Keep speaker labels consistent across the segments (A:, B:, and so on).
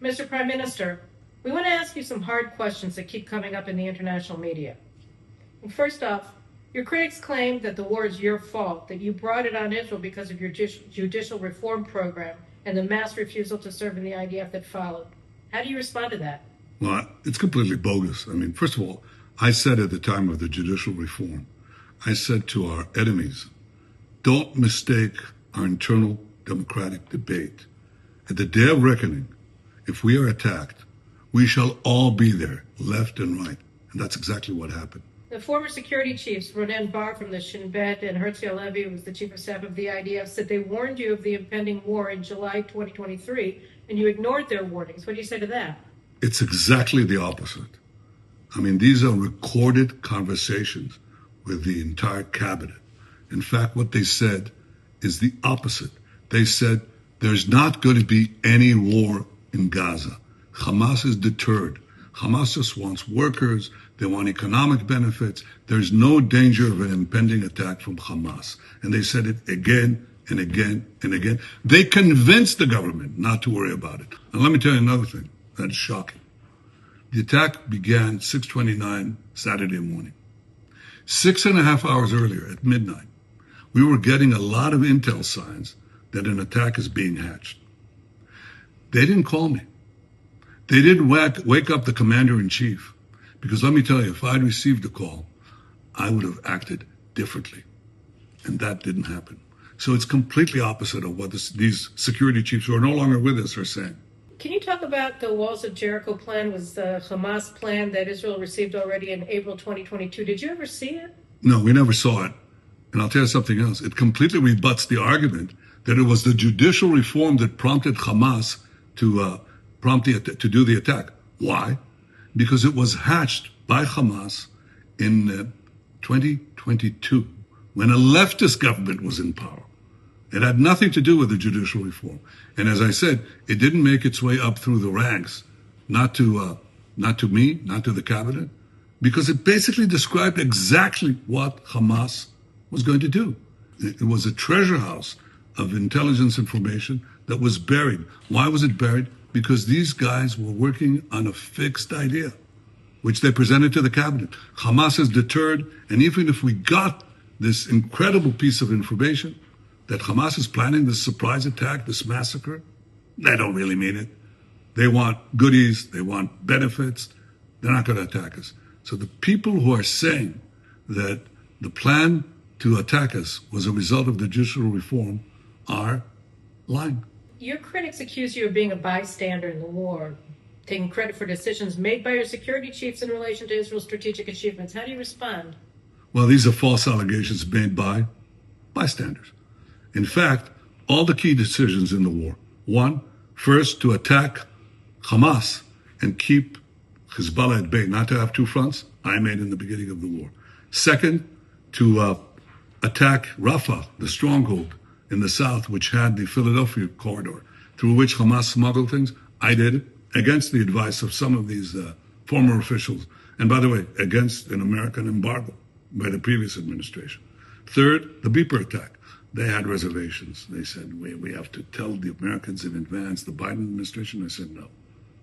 A: Mr. Prime Minister, we want to ask you some hard questions that keep coming up in the international media. And first off, your critics claim that the war is your fault, that you brought it on Israel because of your judicial reform program and the mass refusal to serve in the IDF that followed. How do you respond to that?
B: Well, it's completely bogus. I mean, first of all, I said at the time of the judicial reform, I said to our enemies, don't mistake our internal democratic debate. At the day of reckoning, if we are attacked, we shall all be there, left and right. And that's exactly what happened.
A: The former security chiefs, Ronen Bar from the Shin Bet and Herzl Levy, who was the chief of staff of the IDF, said they warned you of the impending war in July 2023, and you ignored their warnings. What do you say to that?
B: It's exactly the opposite. I mean, these are recorded conversations with the entire cabinet. In fact, what they said is the opposite. They said there's not going to be any war in Gaza. Hamas is deterred. Hamas just wants workers. They want economic benefits. There's no danger of an impending attack from Hamas. And they said it again and again and again. They convinced the government not to worry about it. And let me tell you another thing that's shocking. The attack began 6:29 Saturday morning. 6.5 hours earlier, at midnight, we were getting a lot of intel signs that an attack is being hatched. They didn't call me. They didn't wake up the commander-in-chief. Because let me tell you, if I'd received a call, I would have acted differently. And that didn't happen. So it's completely opposite of what these security chiefs who are no longer with us are saying.
A: Can you talk about the Walls of Jericho plan? Was the Hamas plan that Israel received already in April 2022? Did you ever see it?
B: No, we never saw it. And I'll tell you something else. It completely rebuts the argument that it was the judicial reform that prompted Hamas to do the attack. Why? Because it was hatched by Hamas in 2022 when a leftist government was in power. It had nothing to do with the judicial reform. And as I said, it didn't make its way up through the ranks, not to me, not to the cabinet, because it basically described exactly what Hamas was going to do. It was a treasure house of intelligence information that was buried. Why was it buried? Because these guys were working on a fixed idea, which they presented to the cabinet. Hamas is deterred, and even if we got this incredible piece of information, that Hamas is planning this surprise attack, this massacre, they don't really mean it. They want goodies, they want benefits, they're not going to attack us. So the people who are saying that the plan to attack us was a result of the judicial reform are lying.
A: Your critics accuse you of being a bystander in the war, taking credit for decisions made by your security chiefs in relation to Israel's strategic achievements. How do you respond?
B: Well, these are false allegations made by bystanders. In fact, all the key decisions in the war, one, first to attack Hamas and keep Hezbollah at bay, not to have two fronts, I made in the beginning of the war. Second, to attack Rafah, the stronghold in the south, which had the Philadelphia corridor, through which Hamas smuggled things. I did it against the advice of some of these former officials. And by the way, against an American embargo by the previous administration. Third, the beeper attack. They had reservations. They said, we have to tell the Americans in advance, the Biden administration. I said, no,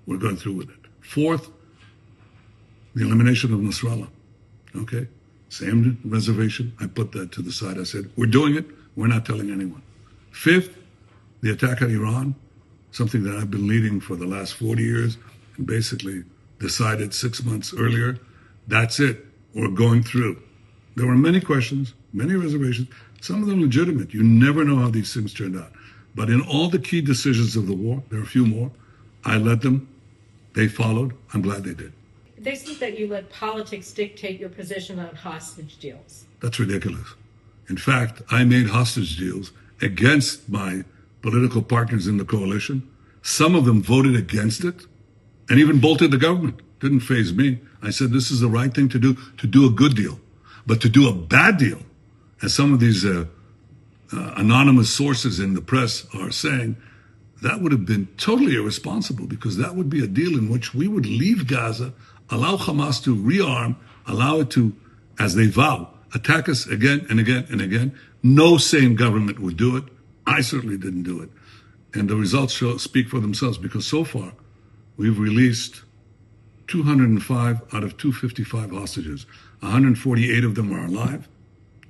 B: we're going through with it. Fourth, the elimination of Nasrallah. Okay, same reservation. I put that to the side. I said, we're doing it. We're not telling anyone. Fifth, the attack on Iran, something that I've been leading for the last 40 years and basically decided 6 months earlier. That's it. We're going through. There were many questions, many reservations, some of them legitimate. You never know how these things turned out. But in all the key decisions of the war, there are a few more, I led them. They followed. I'm glad they did.
A: They say that you let politics dictate your position on hostage deals.
B: That's ridiculous. In fact, I made hostage deals against my political partners in the coalition. Some of them voted against it and even bolted the government. Didn't faze me. I said, this is the right thing to do a good deal. But to do a bad deal, as some of these anonymous sources in the press are saying, that would have been totally irresponsible, because that would be a deal in which we would leave Gaza, allow Hamas to rearm, allow it to, as they vow, attack us again and again and again. No sane government would do it. I certainly didn't do it. And the results speak for themselves, because so far, we've released 205 out of 255 hostages. 148 of them are alive.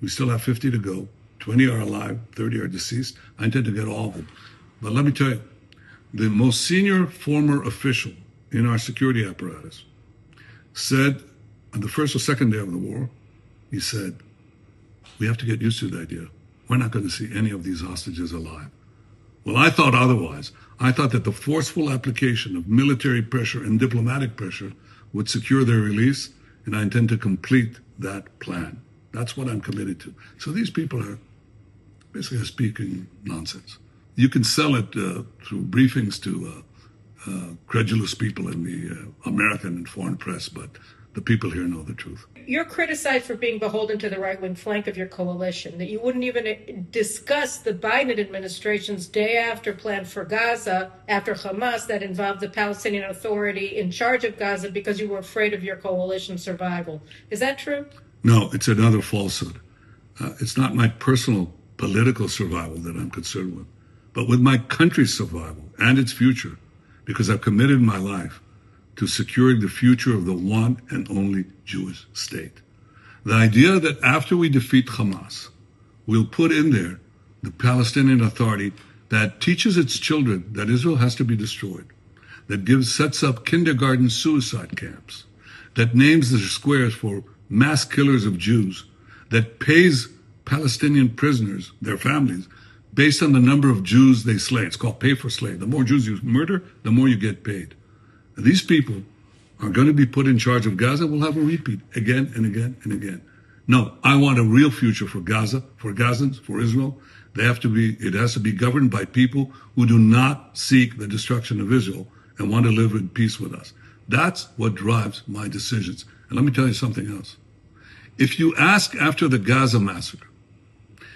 B: We still have 50 to go. 20 are alive, 30 are deceased. I intend to get all of them. But let me tell you, the most senior former official in our security apparatus said on the first or second day of the war, he said, we have to get used to the idea. We're not going to see any of these hostages alive. Well, I thought otherwise. I thought that the forceful application of military pressure and diplomatic pressure would secure their release, and I intend to complete that plan. That's what I'm committed to. So these people are basically speaking nonsense. You can sell it through briefings to credulous people in the American and foreign press, but the people here know the truth.
A: You're criticized for being beholden to the right-wing flank of your coalition, that you wouldn't even discuss the Biden administration's day-after plan for Gaza after Hamas that involved the Palestinian Authority in charge of Gaza because you were afraid of your coalition's survival. Is that true?
B: No, it's another falsehood. It's not my personal political survival that I'm concerned with, but with my country's survival and its future, because I've committed my life to securing the future of the one and only Jewish state. The idea that after we defeat Hamas, we'll put in there the Palestinian Authority that teaches its children that Israel has to be destroyed, that sets up kindergarten suicide camps, that names the squares for mass killers of Jews, that pays Palestinian prisoners, their families, based on the number of Jews they slay. It's called pay for slay. The more Jews you murder, the more you get paid. These people are going to be put in charge of Gaza. We'll have a repeat again and again and again. No, I want a real future for Gaza, for Gazans, for Israel. It has to be governed by people who do not seek the destruction of Israel and want to live in peace with us. That's what drives my decisions. And let me tell you something else. If you ask after the Gaza massacre,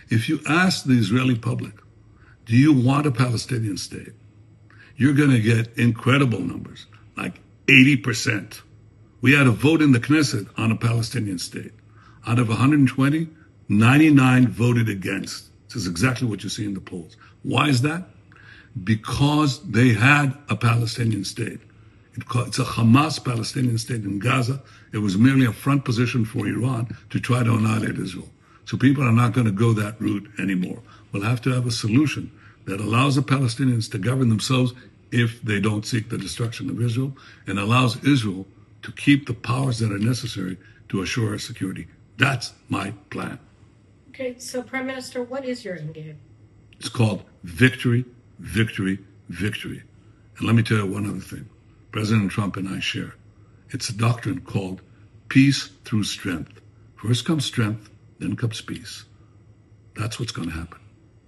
B: if you ask the Israeli public, do you want a Palestinian state? You're going to get incredible numbers. Like 80%. We had a vote in the Knesset on a Palestinian state. Out of 120, 99 voted against. This is exactly what you see in the polls. Why is that? Because they had a Palestinian state. It's a Hamas Palestinian state in Gaza. It was merely a front position for Iran to try to annihilate Israel. So people are not going to go that route anymore. We'll have to have a solution that allows the Palestinians to govern themselves if they don't seek the destruction of Israel, and allows Israel to keep the powers that are necessary to assure our security. That's my plan.
A: Okay, so Prime Minister, what is your end game?
B: It's called victory, victory, victory. And let me tell you one other thing. President Trump and I share. It's a doctrine called peace through strength. First comes strength, then comes peace. That's what's going to happen.